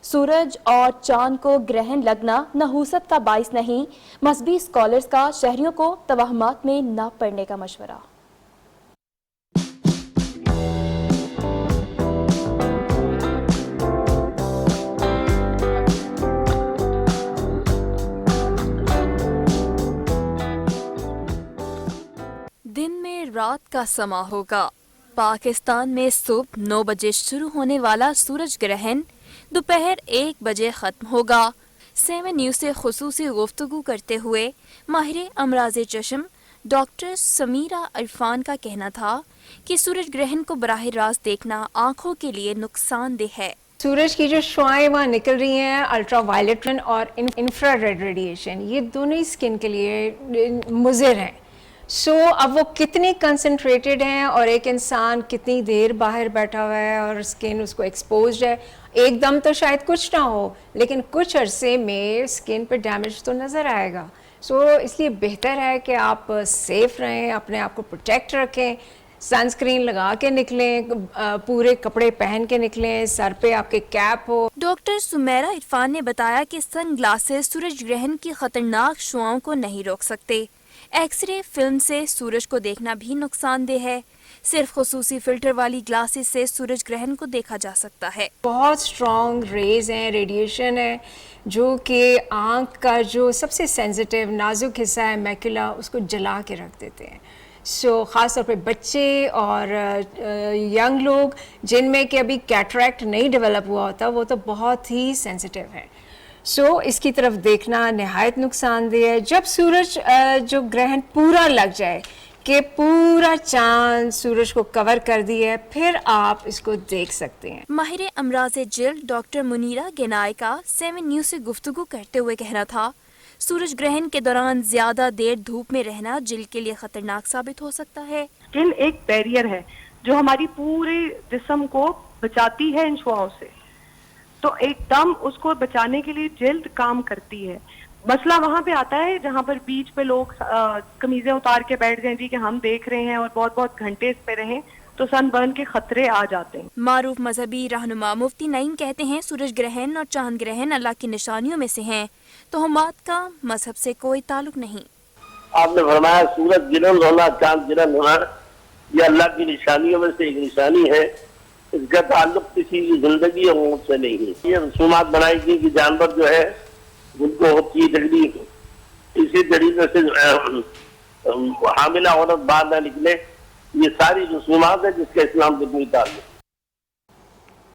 सूरज और चांद को ग्रहण लगना नहूसत का बाइस नहीं, मजहबी स्कॉलर्स का शहरियों को तवहमात में न पड़ने का मशवरा। दिन में रात का समा होगा। पाकिस्तान में सुबह 9 बजे शुरू होने वाला सूरज ग्रहण दोपहर 1 बजे खत्म होगा। 7 न्यूज़ से खुसूसी गुफ्तगू करते हुए माहिर अमराज़े चश्म डॉक्टर समीरा इरफान का कहना था कि सूरज ग्रहण को बराह रास्त देखना आंखों के लिए नुकसानदेह है। सूरज की जो शुआएं वहाँ निकल रही हैं, अल्ट्रा वायलेट और इंफ्रारेड रेडिएशन, ये दोनों ही स्किन के लिए मुज़िर हैं। अब वो कितनी कंसंट्रेटेड हैं और एक इंसान कितनी देर बाहर बैठा हुआ है और स्किन उसको एक्सपोज्ड है, एकदम तो शायद कुछ ना हो, लेकिन कुछ अरसे में स्किन पे डैमेज तो नज़र आएगा। इसलिए बेहतर है कि आप सेफ रहें, अपने आप को प्रोटेक्ट रखें, सनस्क्रीन लगा के निकलें, पूरे कपड़े पहन के निकलें, सर पे आपके कैप हो। डॉक्टर सुमेरा इरफान ने बताया कि सन ग्लासेस सूरज ग्रहण की खतरनाक शुआओं को नहीं रोक सकते। एक्सरे फिल्म से सूरज को देखना भी नुकसानदेह है। सिर्फ खुसूसी फिल्टर वाली ग्लासेस से सूरज ग्रहण को देखा जा सकता है। बहुत स्ट्रॉन्ग रेज हैं, रेडिएशन है, जो कि आँख का जो सबसे सेंसिटिव नाजुक हिस्सा है मैकुला, उसको जला के रख देते हैं। ख़ास तौर पे बच्चे और यंग लोग जिनमें कि अभी कैटरैक्ट नहीं डेवलप हुआ होता, वो तो बहुत ही सेंसिटिव है। इसकी तरफ देखना नहायत नुकसानदेह है। जब सूरज जो ग्रहण पूरा लग जाए कि पूरा चांद सूरज को कवर कर दिया है, फिर आप इसको देख सकते हैं। माहिर अमराज़े जिल्द डॉक्टर मुनीरा गेनाई का 7 न्यूज़ से गुफ्तगू करते हुए कहना था, सूरज ग्रहण के दौरान ज्यादा देर धूप में रहना जिल्द के लिए खतरनाक साबित हो सकता है। स्किन एक बैरियर है जो हमारी पूरे जिस्म को बचाती है इन शुआओं से, तो एकदम उसको बचाने के लिए जिल्द काम करती है। मसला वहां पे आता है जहां पर बीच पे लोग कमीजें उतार के बैठ गए कि हम देख रहे हैं और बहुत बहुत घंटे इस पे रहें, तो सनबर्न के खतरे आ जाते हैं। मारूफ मजहबी रहनुमा मुफ्ती नईम कहते हैं, सूरज ग्रहण और चांद ग्रहण अल्लाह की निशानियों में से हैं, तोहमात का मजहब से कोई ताल्लुक नहीं। आपने फरमाया सूरज गिरन होना, चांद गिरन होना, यह अल्लाह की निशानियों में से एक निशानी है। इसका ताल्लुक किसी की जिंदगी और मौत से नहीं है। ये रसूमात बनाई गई कि जानवर जो है उनको होती है तकलीफ, इसी तरीके से हामिला औरत बाहर न निकले, ये सारी रसूमात है जिसका इस्लाम से कोई ताल्लुक